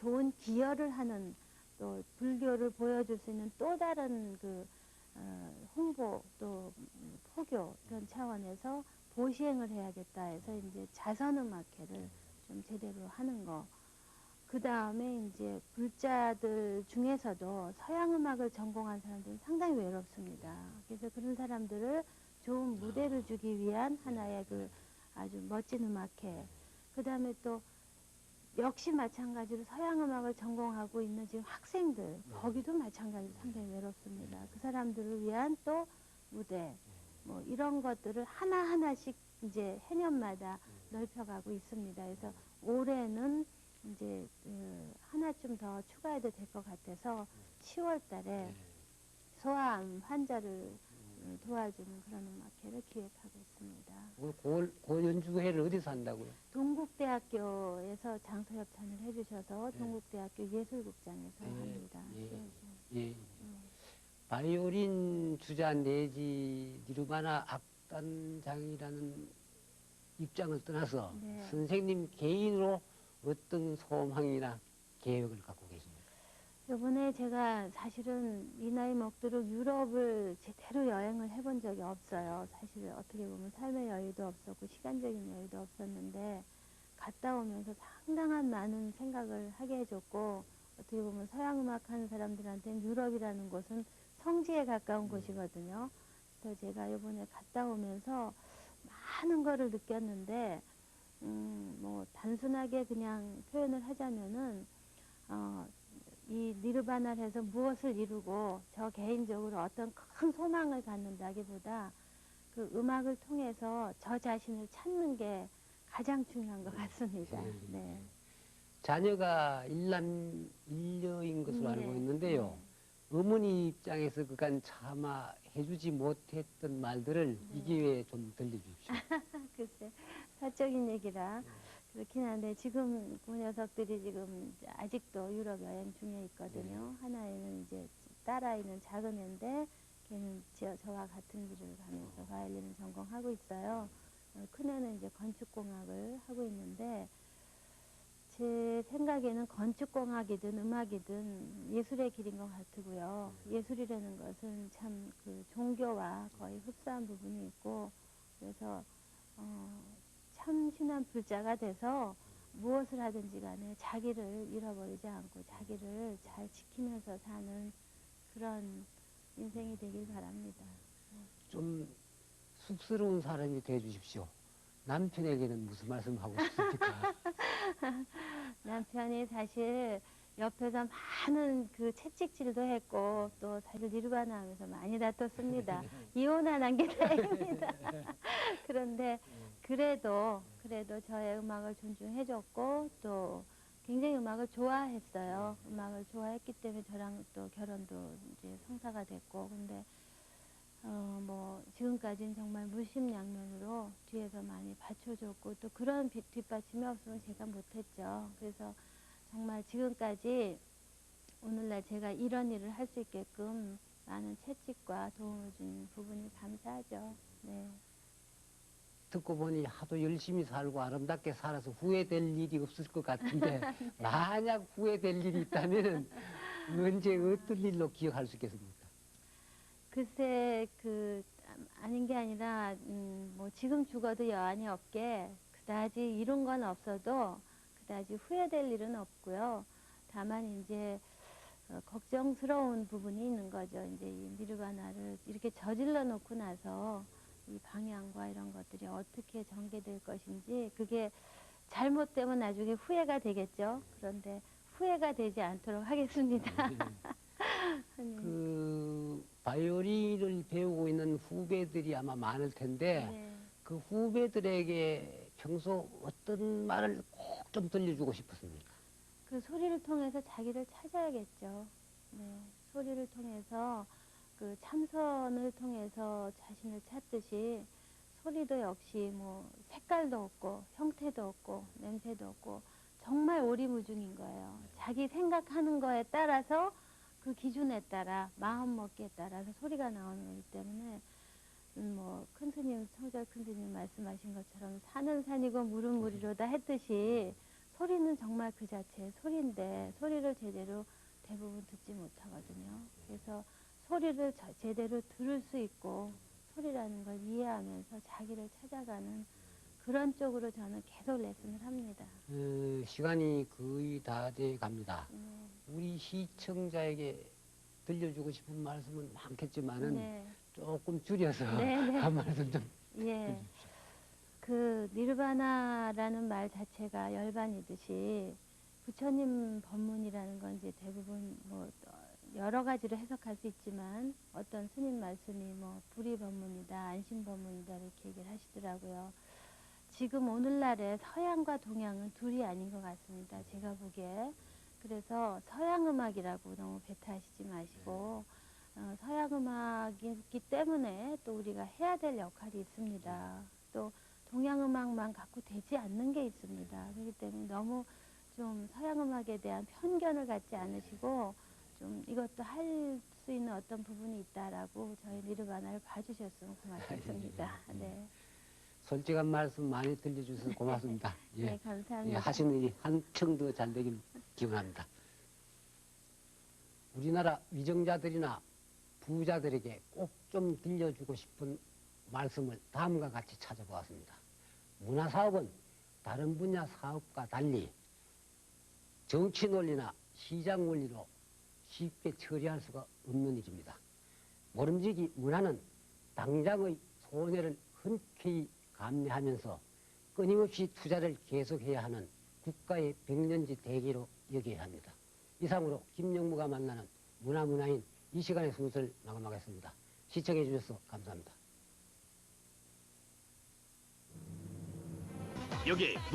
좋은 기여를 하는 또 불교를 보여줄 수 있는 또 다른 그 홍보 또 포교 이런 차원에서 보시행을 해야겠다 해서 이제 자선음악회를 좀 제대로 하는 거. 그 다음에 이제 불자들 중에서도 서양 음악을 전공한 사람들은 상당히 외롭습니다. 그래서 그런 사람들을 좋은 무대를 주기 위한 하나의 그 아주 멋진 음악회. 그 다음에 또 역시 마찬가지로 서양 음악을 전공하고 있는 지금 학생들, 거기도 마찬가지로 상당히 외롭습니다. 그 사람들을 위한 또 무대, 뭐 이런 것들을 하나하나씩 이제 해년마다 넓혀가고 있습니다. 그래서 올해는 이제 하나쯤 더 추가해도 될 것 같아서 10월 달에 소아암 환자를 도와주는 그런 음악회를 기획하고 있습니다. 그 연주회를 어디서 한다고요? 동국대학교에서 장소 협찬을 해주셔서 동국대학교 예술극장에서 합니다. 예. 바이올린 주자 내지 니르바나 악단장이라는 입장을 떠나서 선생님 개인으로 어떤 소망이나 계획을 갖고 계십니까? 이번에 제가 사실은 이 나이 먹도록 유럽을 제대로 여행을 해본 적이 없어요. 사실 어떻게 보면 삶의 여유도 없었고 시간적인 여유도 없었는데 갔다 오면서 상당한 많은 생각을 하게 해줬고 어떻게 보면 서양 음악 하는 사람들한테는 유럽이라는 곳은 성지에 가까운 곳이거든요. 그래서 제가 이번에 갔다 오면서 많은 거를 느꼈는데 뭐 단순하게 그냥 표현을 하자면은 이 니르바나를 해서 무엇을 이루고 저 개인적으로 어떤 큰 소망을 갖는다기보다 그 음악을 통해서 저 자신을 찾는 게 가장 중요한 것 같습니다. 네. 자녀가 일남 일녀인 것으로 알고 있는데요. 어머니 입장에서 그간 차마 해주지 못했던 말들을 이 기회에 좀 들려주십시오. 글쎄, 사적인 얘기라 그렇긴 한데 지금 그 녀석들이 지금 아직도 유럽 여행 중에 있거든요. 하나에는 이제 딸아이는 작은 애인데 걔는 저와 같은 길을 가면서 바이올린을 전공하고 있어요. 큰애는 이제 건축공학을 하고 있는데 제 생각에는 건축공학이든 음악이든 예술의 길인 것 같고요. 예술이라는 것은 참 그 종교와 거의 흡사한 부분이 있고 그래서 참신한 불자가 돼서 무엇을 하든지 간에 자기를 잃어버리지 않고 자기를 잘 지키면서 사는 그런 인생이 되길 바랍니다. 좀 쑥스러운 사람이 되어 주십시오. 남편에게는 무슨 말씀하고 싶습니까? 남편이 사실 옆에서 많은 그 채찍질도 했고 또 사실 니르바나 하면서 많이 다퉜습니다. 이혼 안 한 게 다행입니다. 그런데 그래도 저의 음악을 존중해줬고 또 굉장히 음악을 좋아했어요. 음악을 좋아했기 때문에 저랑 또 결혼도 이제 성사가 됐고 근데 뭐 지금까지는 정말 물심양면으로 뒤에서 많이 받쳐줬고 또 그런 뒷받침이 없으면 제가 못했죠. 그래서 정말 지금까지 오늘날 제가 이런 일을 할 수 있게끔 많은 채찍과 도움을 준 부분이 감사하죠. 네. 듣고 보니 하도 열심히 살고 아름답게 살아서 후회될 일이 없을 것 같은데 만약 후회될 일이 있다면 언제 어떤 일로 기억할 수 있겠습니까? 글쎄 아닌 게 아니라 뭐 지금 죽어도 여한이 없게 그다지 이룬 건 없어도 그다지 후회될 일은 없고요. 다만 이제 걱정스러운 부분이 있는 거죠. 이제 이 니르바나를 이렇게 저질러 놓고 나서 이 방향과 이런 것들이 어떻게 전개될 것인지 그게 잘못되면 나중에 후회가 되겠죠. 그런데 후회가 되지 않도록 하겠습니다. 그 바이올린을 배우고 있는 후배들이 아마 많을 텐데 그 후배들에게 평소 어떤 말을 꼭 좀 들려주고 싶었습니까? 그 소리를 통해서 자기를 찾아야겠죠. 네, 소리를 통해서 그 참선을 통해서 자신을 찾듯이 소리도 역시 뭐 색깔도 없고 형태도 없고 냄새도 없고 정말 오리무중인 거예요. 자기 생각하는 거에 따라서 그 기준에 따라 마음먹기에 따라서 소리가 나오는 거기 때문에 뭐 큰 스님, 성절 큰 스님 말씀하신 것처럼 산은 산이고 물은 물이로다 했듯이 소리는 정말 그 자체의 소리인데 소리를 제대로 대부분 듣지 못하거든요. 그래서 소리를 제대로 들을 수 있고 소리라는 걸 이해하면서 자기를 찾아가는 그런 쪽으로 저는 계속 레슨을 합니다. 시간이 거의 다 돼 갑니다. 네. 우리 시청자에게 들려주고 싶은 말씀은 많겠지만은 네. 조금 줄여서 네, 네. 한 말씀 좀 예. 해주십시오. 그 니르바나라는 말 자체가 열반이듯이 부처님 법문이라는 건 이제 대부분 뭐 여러 가지로 해석할 수 있지만 어떤 스님 말씀이 뭐 불의 법문이다, 안심 법문이다 이렇게 얘기를 하시더라고요. 지금 오늘날의 서양과 동양은 둘이 아닌 것 같습니다. 제가 보기에. 그래서 서양 음악이라고 너무 배타하시지 마시고 서양 음악이기 때문에 또 우리가 해야 될 역할이 있습니다. 또 동양 음악만 갖고 되지 않는 게 있습니다. 그렇기 때문에 너무 좀 서양 음악에 대한 편견을 갖지 않으시고 좀 이것도 할 수 있는 어떤 부분이 있다라고 저희 니르바나를 봐주셨으면 고맙겠습니다. 네. 솔직한 말씀 많이 들려주셔서 고맙습니다. 예. 네, 감사합니다. 하시는 일이 한층 더 잘 되길 기원합니다. 우리나라 위정자들이나 부자들에게 꼭 좀 들려주고 싶은 말씀을 다음과 같이 찾아보았습니다. 문화사업은 다른 분야 사업과 달리 정치 논리나 시장 원리로 쉽게 처리할 수가 없는 일입니다. 모름지기 문화는 당장의 손해를 흔쾌히 감내하면서 끊임없이 투자를 계속해야 하는 국가의 백년지 대계로 여겨야 합니다. 이상으로 김영무가 만나는 문화인 이 시간의 순서를 마감하겠습니다. 시청해 주셔서 감사합니다. 여기 물